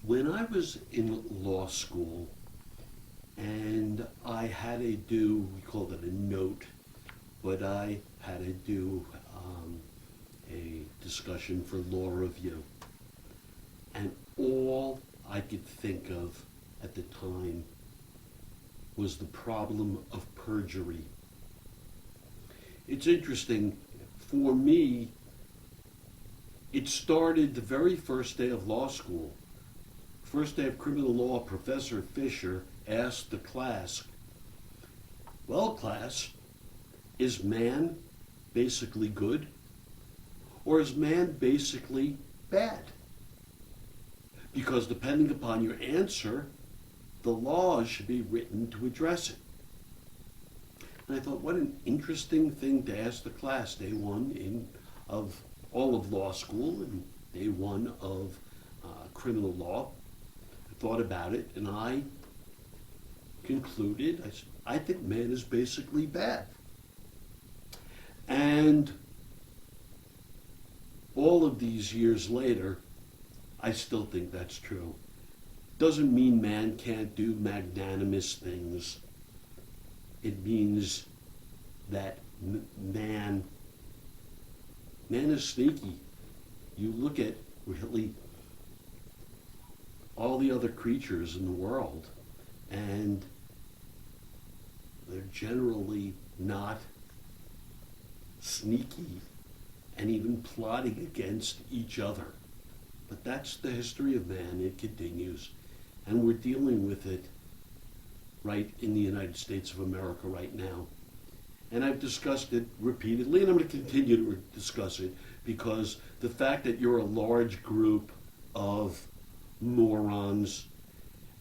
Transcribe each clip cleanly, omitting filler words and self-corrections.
When I was in law school and I had to do, we called it a note, but I had to do a discussion for law review. And all I could think of at the time was the problem of perjury. It's interesting, for me, it started the very first day of law school. First day of criminal law, Professor Fisher asked the class, well, class, is man basically good, or is man basically bad? Because depending upon your answer, the laws should be written to address it. And I thought, what an interesting thing to ask the class, day one of all of law school and day one of criminal law. I thought about it and I concluded, I think man is basically bad. And all of these years later, I still think that's true. Doesn't mean man can't do magnanimous things. It means that man is sneaky. You look at really all the other creatures in the world, and they're generally not sneaky and even plotting against each other. But that's the history of man. It continues. And we're dealing with it right in the United States of America right now. And I've discussed it repeatedly, and I'm going to continue to discuss it, because the fact that you're a large group of morons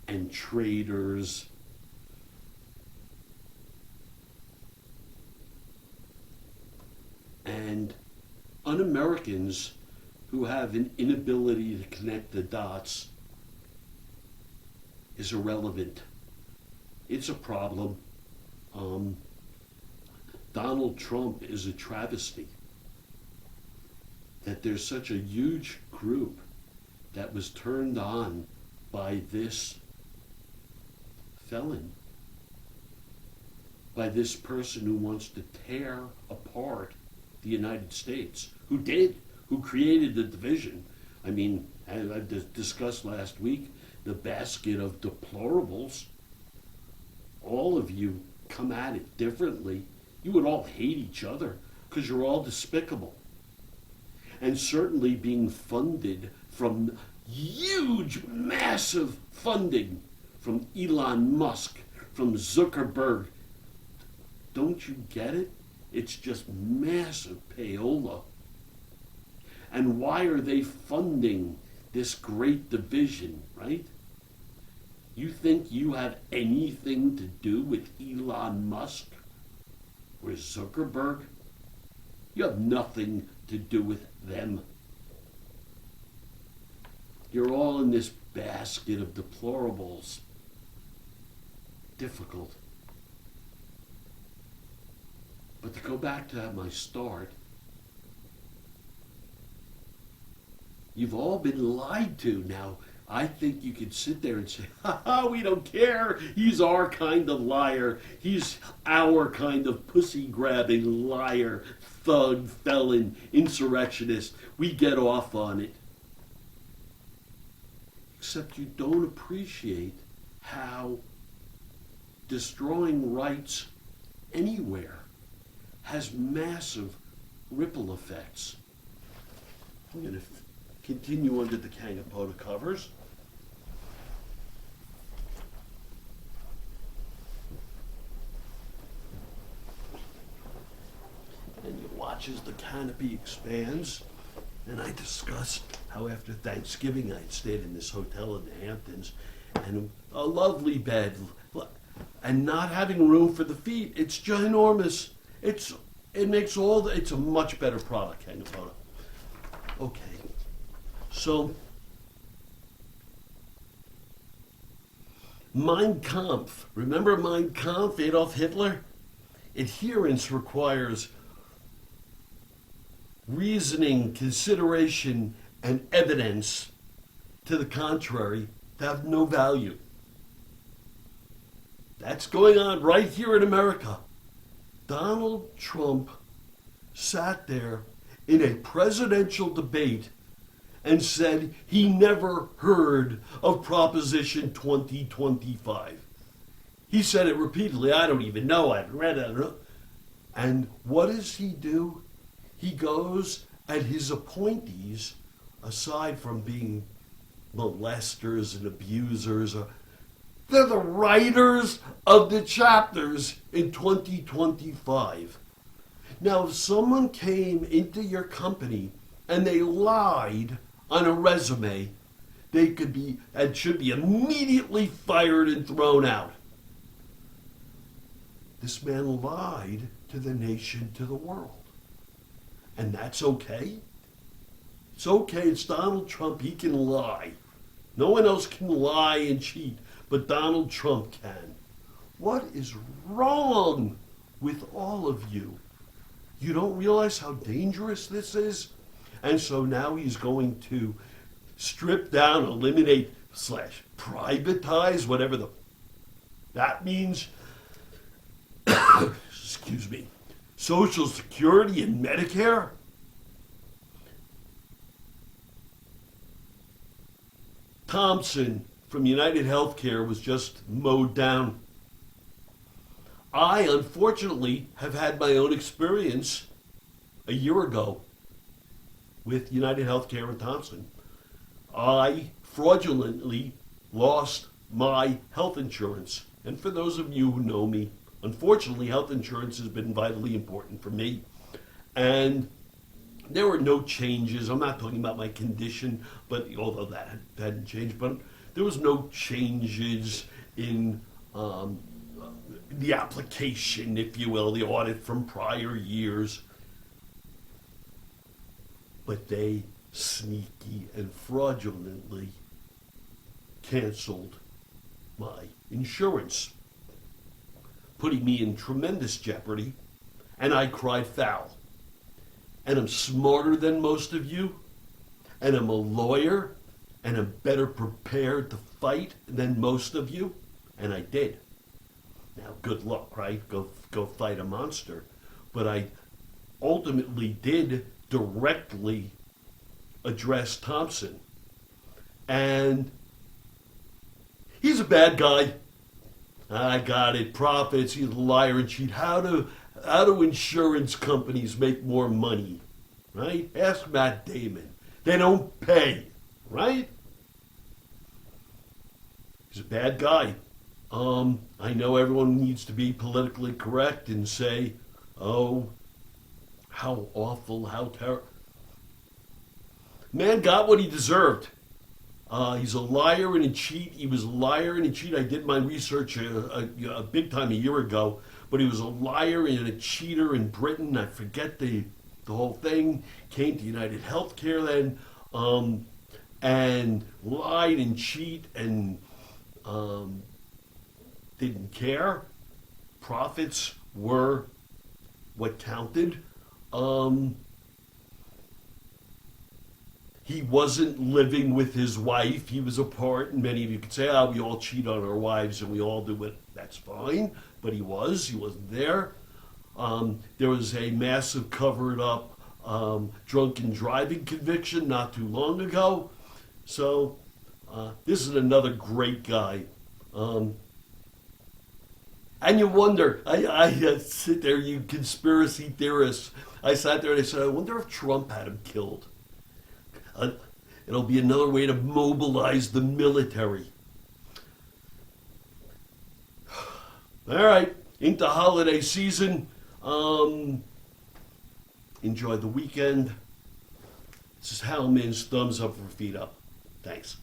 and traitors and un-Americans who have an inability to connect the dots is irrelevant. It's a problem. Donald Trump is a travesty. That there's such a huge group that was turned on by this felon, by this person who wants to tear apart the United States, who created the division. I mean, as I discussed last week, the basket of deplorables. All of you come at it differently. You would all hate each other because you're all despicable. And certainly being funded from huge, massive funding from Elon Musk, from Zuckerberg. Don't you get it? It's just massive payola. And why are they funding this great division, right? You think you have anything to do with Elon Musk or Zuckerberg? You have nothing to do with them. You're all in this basket of deplorables. Difficult. But to go back to my start, you've all been lied to. Now, I think you could sit there and say, ha ha, we don't care. He's our kind of liar. He's our kind of pussy-grabbing liar, thug, felon, insurrectionist. We get off on it. Except you don't appreciate how destroying rights anywhere has massive ripple effects. I'm going to continue under the Kangapota covers. And you watch as the canopy expands. And I discussed how after Thanksgiving I'd stayed in this hotel in the Hamptons, and a lovely bed, and not having room for the feet. It's ginormous. It's a much better product, Kangapota. Okay. So, Mein Kampf. Remember Mein Kampf, Adolf Hitler? Adherence requires reasoning, consideration, and evidence. to the contrary have no value. That's going on right here in America. Donald Trump sat there in a presidential debate and said he never heard of Proposition 2025. He said it repeatedly. I don't even know. I haven't read it. I don't know. And what does he do? He goes and his appointees, aside from being molesters and abusers, they're the writers of the chapters in 2025. Now, if someone came into your company and they lied on a resume, they could be and should be immediately fired and thrown out. This man lied to the nation, to the world. And that's okay. It's okay. It's Donald Trump. He can lie. No one else can lie and cheat, but Donald Trump can. What is wrong with all of you? You don't realize how dangerous this is? And so now he's going to strip down, eliminate, / privatize, whatever that means. Excuse me. Social Security and Medicare? Thompson from United Healthcare was just mowed down. I, unfortunately, have had my own experience a year ago with United Healthcare and Thompson. I fraudulently lost my health insurance. And for those of you who know me, unfortunately, health insurance has been vitally important for me. And there were no changes. I'm not talking about my condition, but although that hadn't changed, but there was no changes in the application, if you will, the audit from prior years. But they sneaky and fraudulently canceled my insurance, putting me in tremendous jeopardy, and I cried foul. And I'm smarter than most of you, and I'm a lawyer, and I'm better prepared to fight than most of you, and I did. Now, good luck, right? Go fight a monster. But I ultimately did directly address Thompson. And he's a bad guy. I got it. Profits. He's a liar and cheat. How do insurance companies make more money? Right? Ask Matt Damon. They don't pay. Right? He's a bad guy. I know everyone needs to be politically correct and say, oh, how awful, how terrible. Man got what he deserved. He's a liar and a cheat. He was a liar and a cheat. I did my research a big time a year ago, but he was a liar and a cheater in Britain. I forget the whole thing. Came to United Healthcare then, and lied and cheat and didn't care. Profits were what counted. He wasn't living with his wife. He was apart, and many of you could say, we all cheat on our wives and we all do it. That's fine, but he wasn't there. There was a massive covered up drunken driving conviction not too long ago. So this is another great guy. And you wonder, I sit there, you conspiracy theorists. I sat there and I said, I wonder if Trump had him killed. It'll be another way to mobilize the military. All right, into holiday season. Enjoy the weekend. This is Hal Min's thumbs up for feet up. Thanks.